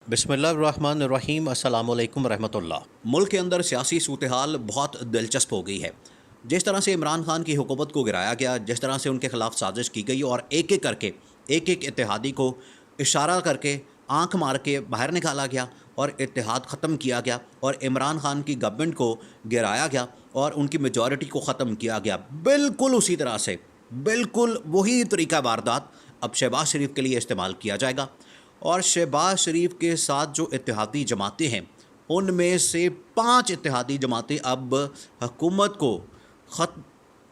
बिस्मिल्लाहिर्रहमानिर्रहीम अस्सलामु अलैकुम रहमतुल्लाह। मुल्क के अंदर सियासी सूरत-ए-हाल बहुत दिलचस्प हो गई है। जिस तरह से इमरान खान की हुकूमत को गिराया गया, जिस तरह से उनके खिलाफ साजिश की गई और एक-एक करके एक-एक इत्तेहादी को इशारा करके आँख मार के बाहर निकाला गया और इत्तेहाद ख़त्म किया गया और इमरान खान की गवर्नमेंट को गिराया गया और उनकी मेजॉरिटी को ख़त्म किया गया। बिल्कुल उसी तरह से, बिल्कुल वही तरीका वारदात अब शहबाज शरीफ के लिए इस्तेमाल किया जाएगा। और शहबाज शरीफ के साथ जो इत्तेहादी जमातें हैं, उनमें से 5 इत्तेहादी जमातें अब हुकूमत को ख़त्म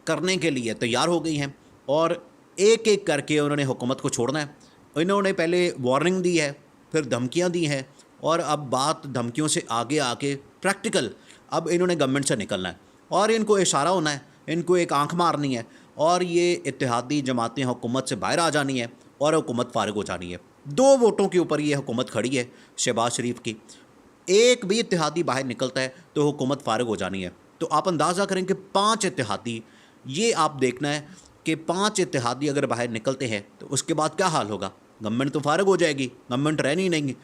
करने के लिए तैयार हो गई हैं और एक-एक करके उन्होंने हुकूमत को छोड़ना है। इन्होंने पहले वार्निंग दी है, फिर धमकियां दी हैं और अब बात धमकियों से आगे आके प्रैक्टिकल अब इन्होंने गवर्नमेंट से निकलना है और इनको इशारा होना है, इनको एक आंख मारनी है और ये इत्तेहादी जमातें हुकूमत से बाहर आ जानी है और हुकूमत फारिग हो जानी है। 2 वोटों के ऊपर ये हुकूमत खड़ी है शहबाज शरीफ की। एक भी इत्तेहादी बाहर निकलता है तो हुकूमत फारिग हो जानी है। तो आप अंदाज़ा करें कि 5 इत्तेहादी, ये आप देखना है कि 5 इत्तेहादी अगर बाहर निकलते हैं तो उसके बाद क्या हाल होगा। गवर्नमेंट तो फारिग हो जाएगी, गवर्नमेंट रहनी नहीं।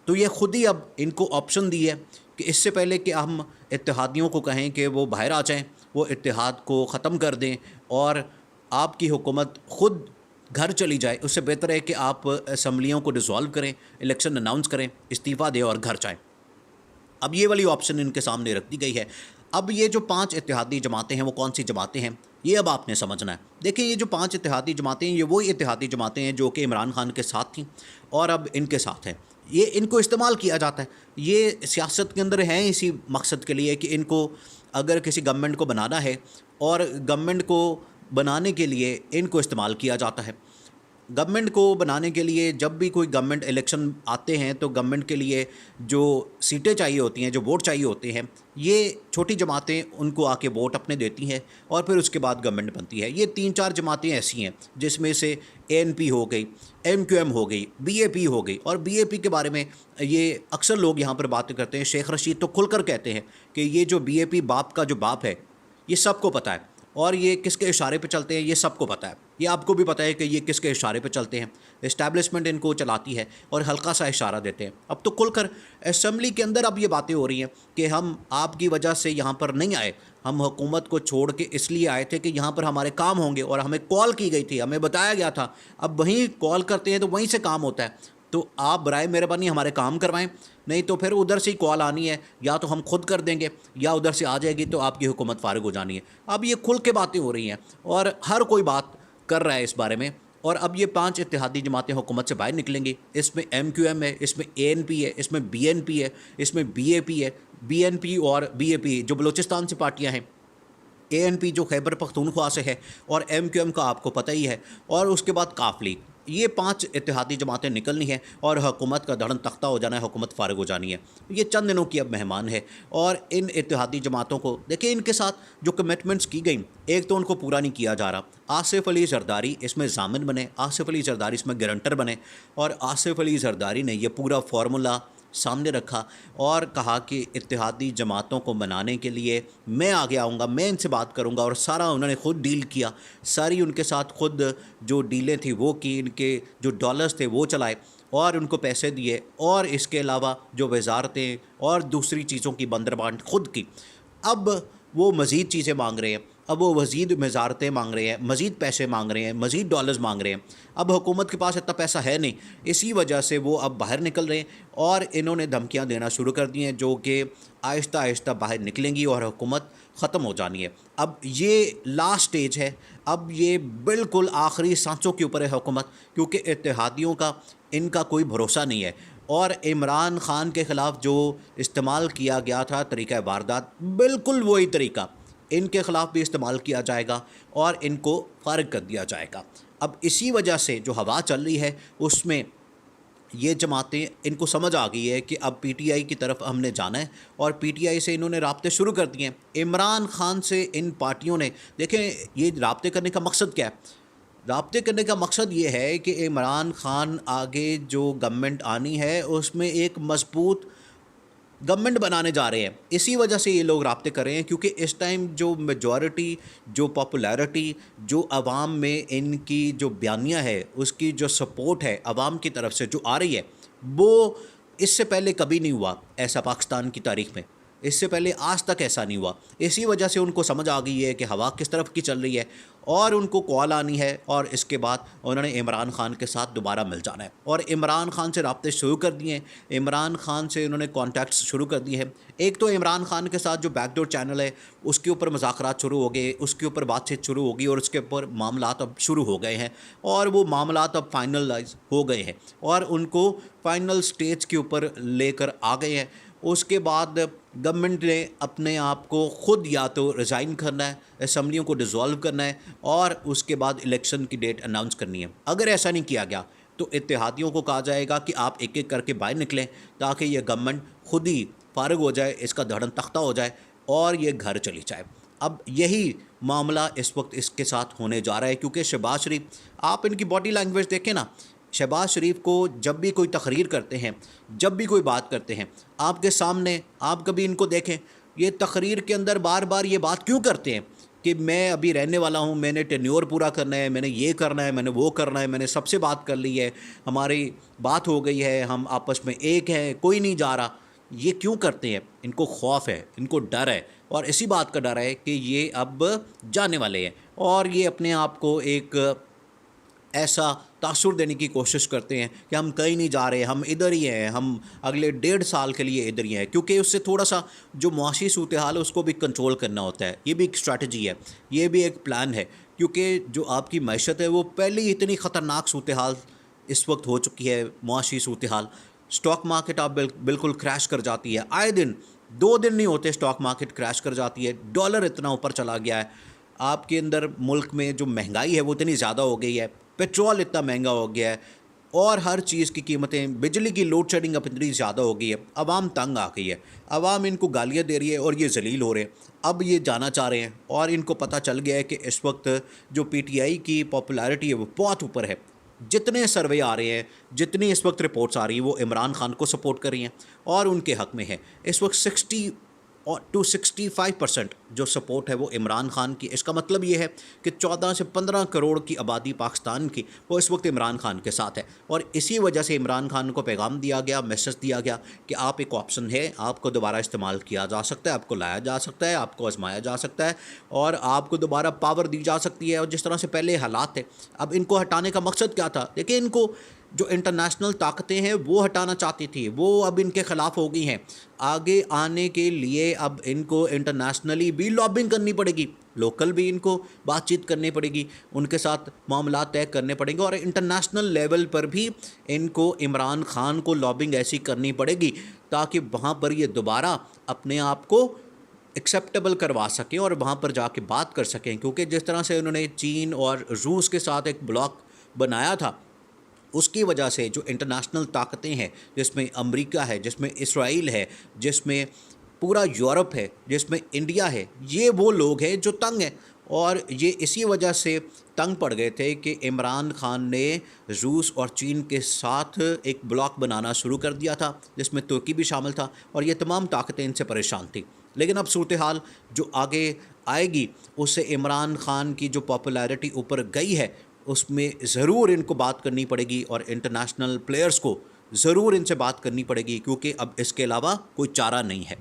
तो ये खुद ही अब इनको ऑप्शन दी है कि इससे पहले कि हम इत्तेहादियों को कहें कि वो बाहर आ जाएं, वो इत्तेहाद को ख़त्म कर दें और आपकी हुकूमत ख़ुद घर चली जाए, उससे बेहतर है कि आप असम्बलियों को डिसॉल्व करें, इलेक्शन अनाउंस करें, इस्तीफ़ा दें और घर जाएँ। अब ये वाली ऑप्शन इनके सामने रख दी गई है। अब ये जो 5 इत्तेहादी जमातें हैं वो कौन सी जमातें हैं, ये अब आपने समझना है। देखिए, ये जो 5 इत्तेहादी जमातें हैं, ये वही इत्तेहादी जमातें हैं जो कि इमरान खान के साथ थीं और अब इनके साथ हैं। ये इनको इस्तेमाल किया जाता है, ये सियासत के अंदर हैं इसी मकसद के लिए कि इनको अगर किसी गवर्नमेंट को बनाना है और गवर्नमेंट को बनाने के लिए इनको इस्तेमाल किया जाता है। गवर्नमेंट को बनाने के लिए जब भी कोई गवर्नमेंट इलेक्शन आते हैं तो गवर्नमेंट के लिए जो सीटें चाहिए होती हैं, जो वोट चाहिए होते हैं, ये छोटी जमातें उनको आके वोट अपने देती हैं और फिर उसके बाद गवर्नमेंट बनती है। ये 3-4 जमातें ऐसी हैं जिसमें से एएनपी हो गई, एमक्यूएम हो गई, बीएपी हो गई। और बीएपी के बारे में ये अक्सर लोग यहाँ पर बातें करते हैं, शेख रशीद तो खुलकर कहते हैं कि ये जो बीएपी बाप का जो बाप है, ये सबको पता है और ये किसके इशारे पे चलते हैं ये सबको पता है। ये आपको भी पता है कि ये किसके इशारे पे चलते हैं। इस्टेब्लिशमेंट इनको चलाती है और हल्का सा इशारा देते हैं। अब तो खुलकर असेंबली के अंदर अब ये बातें हो रही हैं कि हम आपकी वजह से यहाँ पर नहीं आए, हम हुकूमत को छोड़ के इसलिए आए थे कि यहाँ पर हमारे काम होंगे और हमें कॉल की गई थी, हमें बताया गया था। अब वहीं कॉल करते हैं तो वहीं से काम होता है। तो आप बराए मेहरबानी हमारे काम करवाएं, नहीं तो फिर उधर से ही कॉल आनी है, या तो हम खुद कर देंगे या उधर से आ जाएगी तो आपकी हुकूमत फारिग हो जानी है। अब ये खुल के बातें हो रही हैं और हर कोई बात कर रहा है इस बारे में। और अब ये 5 इत्तेहादी जमातें हुकूमत से बाहर निकलेंगी। इसमें एमक्यूएम है, इसमें एएनपी है, इसमें बीएनपी है, इसमें बीएपी है। बीएनपी और बीएपी जो बलूचिस्तान से पार्टियाँ हैं, एएनपी जो खैबर पख्तूनख्वा से है और एमक्यूएम का आपको पता ही है, और उसके बाद काफ लीग। ये 5 इत्तेहादी जमातें निकलनी है और हुकूमत का धड़न तख्ता हो जाना है, हुकूमत फारिग हो जानी है। ये चंद दिनों की अब मेहमान है और इन इत्तेहादी जमातों को देखिए, इनके साथ जो कमिटमेंट्स की गई, एक तो उनको पूरा नहीं किया जा रहा। आसिफ अली जरदारी इसमें ज़ामिन बने, आसिफ अली जरदारी इसमें गारंटर बने और आसिफ अली जरदारी ने यह पूरा फार्मूला सामने रखा और कहा कि इत्तेहादी जमातों को मनाने के लिए मैं आगे आऊँगा, मैं इनसे बात करूँगा। और सारा उन्होंने ख़ुद डील किया, सारी उनके साथ खुद जो डीलें थी वो की, इनके जो डॉलर्स थे वो चलाए और उनको पैसे दिए और इसके अलावा जो वजारतें और दूसरी चीज़ों की बंदरबांट खुद की। अब वो मज़ीद चीज़ें मांग रहे हैं, अब वो मज़ीद वजारतें मांग रहे हैं, मज़ीद पैसे मांग रहे हैं, मज़ीद डॉलर्स मांग रहे हैं। अब हुकूमत के पास इतना पैसा है नहीं, इसी वजह से वो अब बाहर निकल रहे हैं और इन्होंने धमकियां देना शुरू कर दी हैं जो कि आहिस्ता आहिस्ता बाहर निकलेंगी और हुकूमत ख़त्म हो जानी है। अब ये लास्ट स्टेज है, अब ये बिल्कुल आखिरी सांसों के ऊपर है हुकूमत, क्योंकि इत्तेहादियों का इनका कोई भरोसा नहीं है। और इमरान खान के ख़िलाफ़ जो इस्तेमाल किया गया था तरीक़ा वारदात, बिल्कुल वही तरीका इनके ख़िलाफ़ भी इस्तेमाल किया जाएगा और इनको फ़ारिग कर दिया जाएगा। अब इसी वजह से जो हवा चल रही है उसमें ये जमातें, इनको समझ आ गई है कि अब पीटीआई की तरफ हमने जाना है और पीटीआई से इन्होंने राब्ते शुरू कर दिए हैं। इमरान खान से इन पार्टियों ने, देखें ये राब्ते करने का मकसद क्या है। राब्ते करने का मकसद ये है कि इमरान खान आगे जो गवर्नमेंट आनी है उसमें एक मजबूत गवर्नमेंट बनाने जा रहे हैं। इसी वजह से ये लोग राब्ते कर रहे हैं, क्योंकि इस टाइम जो मेजॉरिटी, जो पॉपुलैरिटी, जो आवाम में इनकी जो बयानिया है, उसकी जो सपोर्ट है आवाम की तरफ से जो आ रही है, वो इससे पहले कभी नहीं हुआ ऐसा पाकिस्तान की तारीख में, इससे पहले आज तक ऐसा नहीं हुआ। इसी वजह से उनको समझ आ गई है कि हवा किस तरफ की चल रही है और उनको कॉल आनी है और इसके बाद उन्होंने इमरान खान के साथ दोबारा मिल जाना है और इमरान खान से रब्ते शुरू कर दिए हैं। इमरान खान से उन्होंने कॉन्टैक्ट्स शुरू कर दिए हैं। एक तो इमरान खान के साथ जो बैकडोर चैनल है उसके ऊपर मुज़ाकरात शुरू हो गए, उसके ऊपर बातचीत शुरू होगी और उसके ऊपर मामलात अब शुरू हो गए हैं और वो मामलात अब फाइनलाइज हो गए हैं और उनको फाइनल स्टेज के ऊपर लेकर आ गए हैं। उसके बाद गवर्नमेंट ने अपने आप को ख़ुद या तो रिज़ाइन करना है, असम्बलियों को डिज़ोल्व करना है और उसके बाद इलेक्शन की डेट अनाउंस करनी है। अगर ऐसा नहीं किया गया तो इत्तेहादियों को कहा जाएगा कि आप एक एक करके बाहर निकलें ताकि ये गवर्नमेंट खुद ही फारिग हो जाए, इसका धड़न तख्ता हो जाए और ये घर चली जाए। अब यही मामला इस वक्त इसके साथ होने जा रहा है क्योंकि शहबाज शरीफ, आप इनकी बॉडी लैंग्वेज देखें ना, शहबाज शरीफ को जब भी कोई तकरीर करते हैं, जब भी कोई बात करते हैं आपके सामने, आप कभी इनको देखें, ये तकरीर के अंदर बार बार ये बात क्यों करते हैं कि मैं अभी रहने वाला हूँ, मैंने टेन्योर पूरा करना है, मैंने ये करना है, मैंने वो करना है, मैंने सबसे बात कर ली है, हमारी बात हो गई है, हम आपस में एक हैं, कोई नहीं जा रहा। ये क्यों करते हैं? इनको खौफ है, इनको डर है और इसी बात का डर है कि ये अब जाने वाले हैं और ये अपने आप को एक ऐसा तासुर देने की कोशिश करते हैं कि हम कहीं नहीं जा रहे, हम इधर ही हैं, हम अगले 1.5 साल के लिए इधर ही हैं, क्योंकि उससे थोड़ा सा जो मुआशी सूरत हाल है उसको भी कंट्रोल करना होता है। ये भी एक स्ट्रैटेजी है, ये भी एक प्लान है, क्योंकि जो आपकी मैशत है वो पहले ही इतनी ख़तरनाक सूरत हाल इस वक्त हो चुकी है। मुआशी सूरत हाल, स्टॉक मार्केट आप बिल्कुल क्रैश कर जाती है, आए दिन 2 दिन नहीं होते स्टॉक मार्केट क्रैश कर जाती है। डॉलर इतना ऊपर चला गया है, आपके अंदर मुल्क में जो महंगाई है वो इतनी ज़्यादा हो गई है, पेट्रोल इतना महंगा हो गया है और हर चीज़ की कीमतें, बिजली की लोड शेडिंग अब इतनी ज़्यादा हो गई है, अवाम तंग आ गई है, अवाम इनको गालियाँ दे रही है और ये जलील हो रहे हैं। अब ये जाना चाह रहे हैं और इनको पता चल गया है कि इस वक्त जो पीटीआई की पॉपुलैरिटी है वो बहुत ऊपर है। जितने सर्वे आ रहे हैं, जितनी इस वक्त रिपोर्ट्स आ रही हैं वो इमरान खान को सपोर्ट कर रही हैं और उनके हक़ में है। इस वक्त 60 to 65% जो सपोर्ट है वो इमरान खान की। इसका मतलब ये है कि 14 से 15 करोड़ की आबादी पाकिस्तान की वो इस वक्त इमरान खान के साथ है और इसी वजह से इमरान खान को पैगाम दिया गया, मैसेज दिया गया कि आप एक ऑप्शन है, आपको दोबारा इस्तेमाल किया जा सकता है, आपको लाया जा सकता है, आपको आजमाया जा सकता है और आपको दोबारा पावर दी जा सकती है। और जिस तरह से पहले हालात थे, अब इनको हटाने का मकसद क्या था? देखिए, इनको जो इंटरनेशनल ताकतें हैं वो हटाना चाहती थी, वो अब इनके ख़िलाफ़ हो गई हैं। आगे आने के लिए अब इनको इंटरनेशनली भी लॉबिंग करनी पड़ेगी, लोकल भी इनको बातचीत करनी पड़ेगी, उनके साथ मामला तय करने पड़ेंगे और इंटरनेशनल लेवल पर भी इनको इमरान खान को लॉबिंग ऐसी करनी पड़ेगी ताकि वहाँ पर ये दोबारा अपने आप को एक्सेप्टेबल करवा सकें और वहाँ पर जाके बात कर सकें। क्योंकि जिस तरह से उन्होंने चीन और रूस के साथ एक ब्लॉक बनाया था, उसकी वजह से जो इंटरनेशनल ताकतें हैं, जिसमें अमेरिका है, जिसमें इसराइल है, जिसमें पूरा यूरोप है, जिसमें इंडिया है, ये वो लोग हैं जो तंग हैं और ये इसी वजह से तंग पड़ गए थे कि इमरान खान ने रूस और चीन के साथ एक ब्लॉक बनाना शुरू कर दिया था जिसमें तुर्की भी शामिल था और ये तमाम ताकतें इनसे परेशान थी। लेकिन अब सूरत हाल जो आगे आएगी उससे इमरान खान की जो पॉपुलैरिटी ऊपर गई है उसमें ज़रूर इनको बात करनी पड़ेगी और इंटरनेशनल प्लेयर्स को ज़रूर इनसे बात करनी पड़ेगी, क्योंकि अब इसके अलावा कोई चारा नहीं है।